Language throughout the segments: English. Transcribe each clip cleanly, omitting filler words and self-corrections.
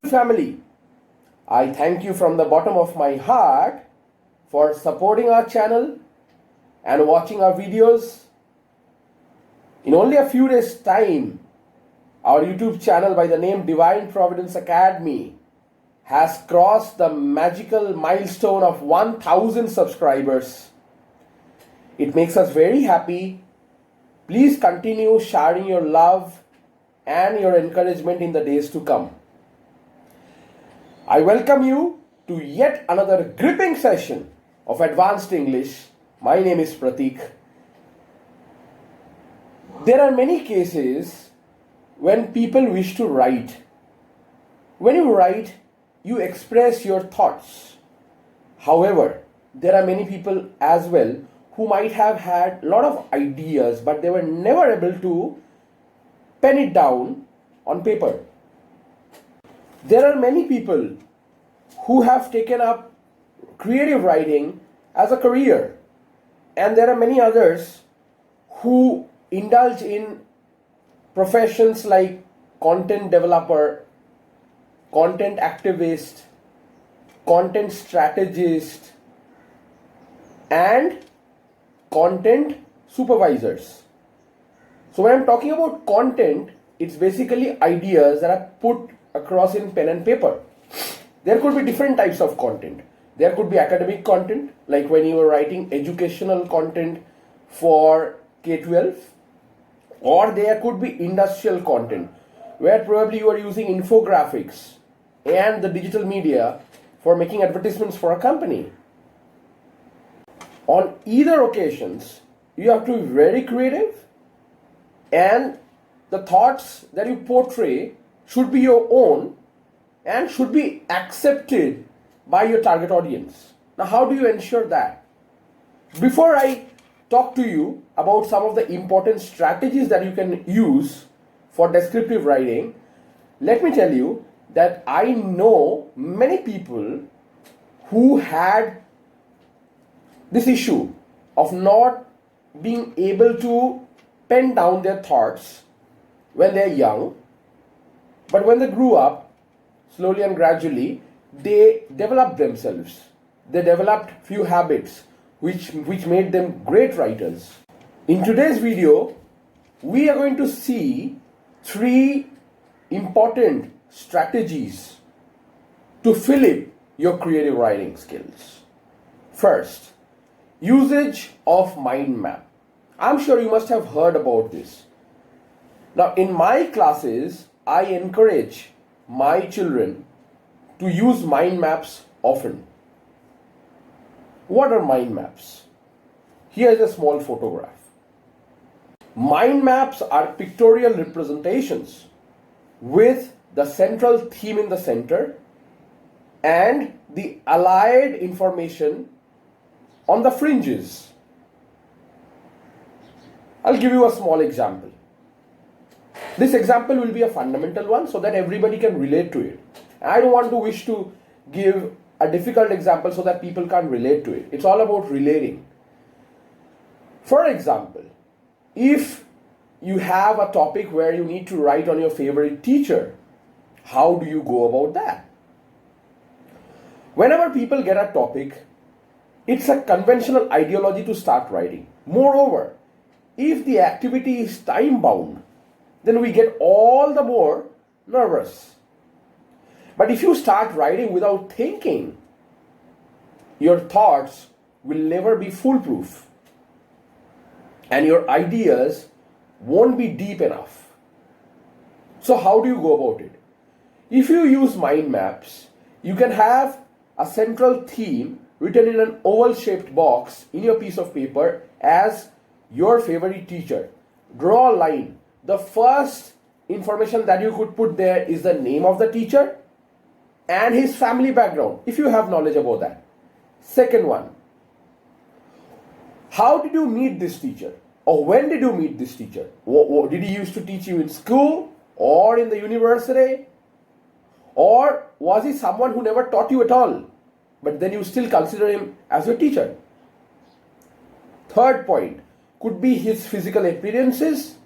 Family, I thank you from the bottom of my heart for supporting our channel and watching our videos. In only a few days' time, our YouTube channel by the name Divine Providence Academy has crossed the magical milestone of 1000 subscribers. It makes us very happy. Please continue sharing your love and your encouragement in the days to come. I welcome you to yet another gripping session of Advanced English. My name is Pratik. There are many cases when people wish to write. When you write, you express your thoughts. However, there are many people as well who might have had a lot of ideas, but they were never able to pen it down on paper. There are many people who have taken up creative writing as a career, and there are many others who indulge in professions like content developer, content activist, content strategist, and content supervisors. So when I'm talking about content, it's basically ideas that are put across in pen and paper. There could be different types of content. There could be academic content, like when you are writing educational content for K-12, or there could be industrial content, where probably you are using infographics and the digital media for making advertisements for a company. On either occasions, you have to be very creative, and the thoughts that you portray should be your own and should be accepted by your target audience. Now, how do you ensure that? Before I talk to you about some of the important strategies that you can use for descriptive writing, let me tell you that I know many people who had this issue of not being able to pen down their thoughts when they're young, but when they grew up, slowly and gradually, they developed themselves. They developed few habits which made them great writers. In today's video, we are going to see 3 important strategies to fill up your creative writing skills. First, usage of mind map. I'm sure you must have heard about this. Now, in my classes, I encourage my children to use mind maps often. What are mind maps? Here is a small photograph. Mind maps are pictorial representations with the central theme in the center and the allied information on the fringes. I'll give you a small example. This example will be a fundamental one so that everybody can relate to it. I don't want to wish to give a difficult example so that people can't relate to it. It's all about relating. For example, if you have a topic where you need to write on your favorite teacher, how do you go about that? Whenever people get a topic, it's a conventional ideology to start writing. Moreover, if the activity is time bound, then we get all the more nervous. But if you start writing without thinking, your thoughts will never be foolproof and your ideas won't be deep enough. So how do you go about it? If you use mind maps, you can have a central theme written in an oval shaped box in your piece of paper as your favorite teacher. Draw a line. The first information that you could put there is the name of the teacher and his family background, if you have knowledge about that. Second one, how did you meet this teacher? Or when did you meet this teacher? Did he used to teach you in school or in the university? Or was he someone who never taught you at all, but then you still consider him as your teacher? Third point could be his physical appearances,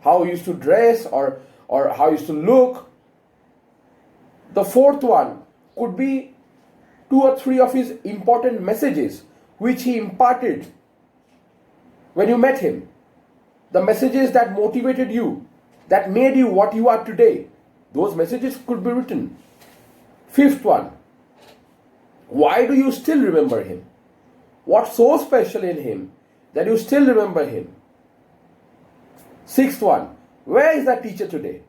how he used to dress or how he used to look. The fourth one could be 2 or 3 of his important messages which he imparted when you met him. The messages that motivated you, that made you what you are today. Those messages could be written. Fifth one, why do you still remember him? What's so special in him that you still remember him? Sixth one, where is that teacher today?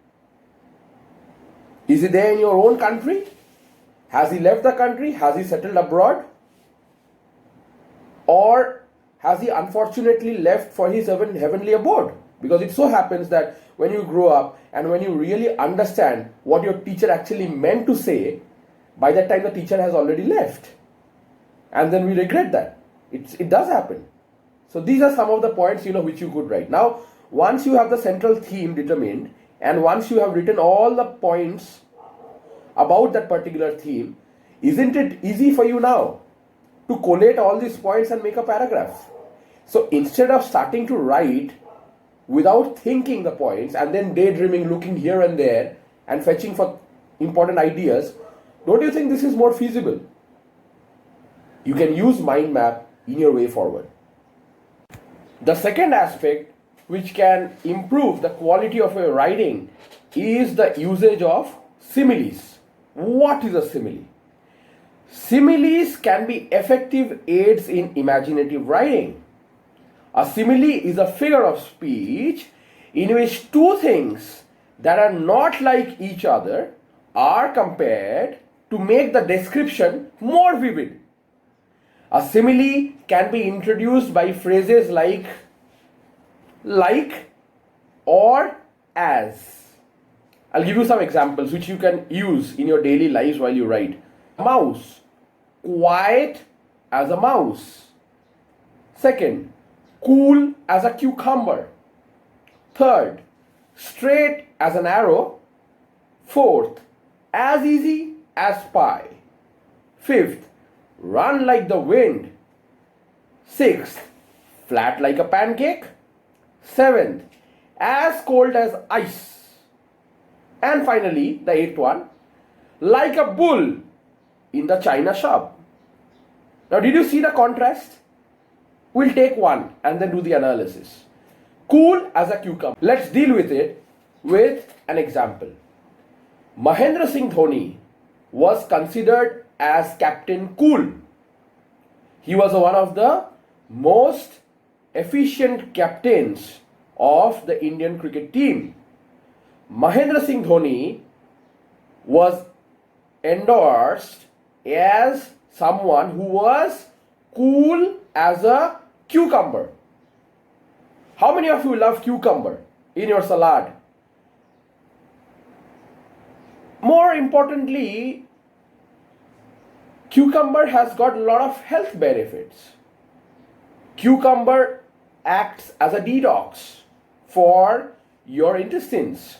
Is he there in your own country? Has he left the country? Has he settled abroad? Or has he unfortunately left for his heavenly abode? Because it so happens that when you grow up and when you really understand what your teacher actually meant to say, by that time the teacher has already left. And then we regret that. It does happen. So these are some of the points which you could write. Now, once you have the central theme determined and once you have written all the points about that particular theme, isn't it easy for you now to collate all these points and make a paragraph? So instead of starting to write without thinking the points and then daydreaming, looking here and there and fetching for important ideas, don't you think this is more feasible? You can use mind map in your way forward. The second aspect which can improve the quality of your writing is the usage of similes. What is a simile? Similes can be effective aids in imaginative writing. A simile is a figure of speech in which two things that are not like each other are compared to make the description more vivid. A simile can be introduced by phrases like or as. I'll give you some examples which you can use in your daily lives while you write. Mouse, quiet as a mouse. Second, cool as a cucumber. Third, straight as an arrow. Fourth, as easy as pie. Fifth, run like the wind. Sixth, flat like a pancake. Seventh, as cold as ice. And finally, the eighth one, like a bull in the china shop. Now, did you see the contrast? We'll take one and then do the analysis. Cool as a cucumber. Let's deal with it with an example. Mahendra Singh Dhoni was considered as Captain Cool. He was one of the most efficient captains of the Indian cricket team. Mahendra Singh Dhoni was endorsed as someone who was cool as a cucumber. How many of you love cucumber in your salad? More importantly, cucumber has got a lot of health benefits. Cucumber acts as a detox for your intestines.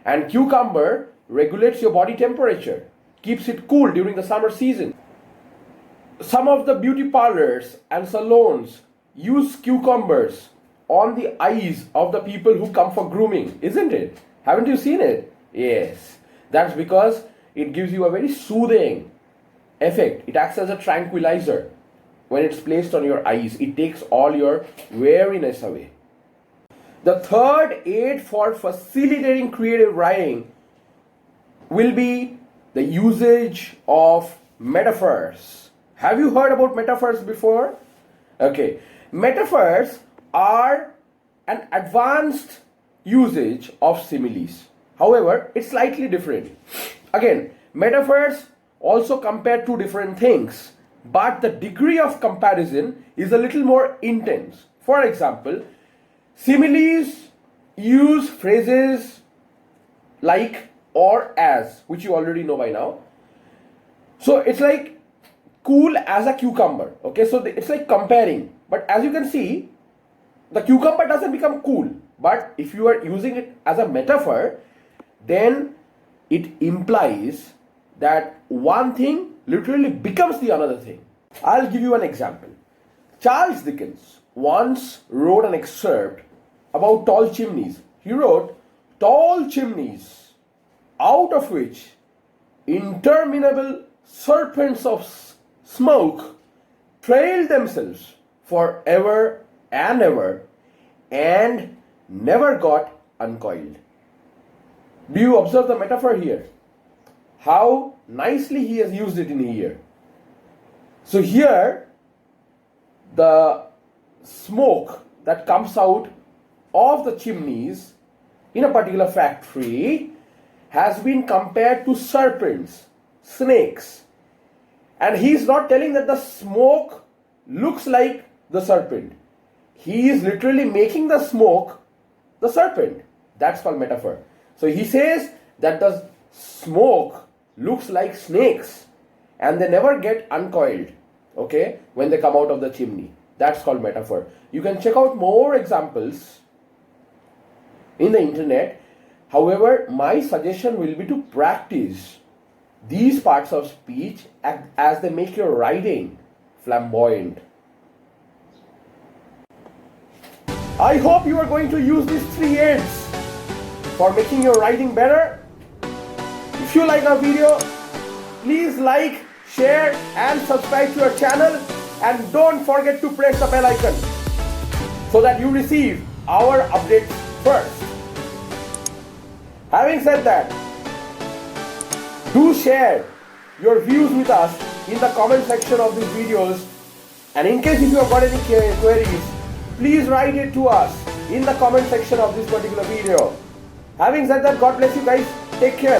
And cucumber regulates your body temperature, keeps it cool during the summer season. Some of the beauty parlors and salons use cucumbers on the eyes of the people who come for grooming, isn't it? Haven't you seen it? Yes. That's because it gives you a very soothing effect. It acts as a tranquilizer. When it's placed on your eyes, it takes all your weariness away. The third aid for facilitating creative writing will be the usage of metaphors. Have you heard about metaphors before? Okay. Metaphors are an advanced usage of similes. However, it's slightly different. Again, metaphors also compare two different things, but the degree of comparison is a little more intense. For example, similes use phrases like or as, which you already know by now. So it's like cool as a cucumber. Okay, so it's like comparing. But as you can see, the cucumber doesn't become cool. But if you are using it as a metaphor, then it implies that one thing literally becomes the another thing. I'll give you an example. Charles Dickens once wrote an excerpt about tall chimneys. He wrote, tall chimneys, out of which interminable serpents of smoke trailed themselves forever and ever and never got uncoiled. Do you observe the metaphor here? How nicely he has used it in here. So here, the smoke that comes out of the chimneys in a particular factory has been compared to serpents, snakes. And he is not telling that the smoke looks like the serpent. He is literally making the smoke the serpent. That's called metaphor. So he says that the smoke looks like snakes and they never get uncoiled, okay, when they come out of the chimney. That's called metaphor. You can check out more examples in the internet. However, my suggestion will be to practice these parts of speech as they make your writing flamboyant. I hope you are going to use these 3 aids for making your writing better. If you like our video, please like, share and subscribe to our channel, and don't forget to press the bell icon so that you receive our updates first. Having said that, do share your views with us in the comment section of these videos, and in case if you have got any queries, please write it to us in the comment section of this particular video. Having said that, God bless you guys. Take care.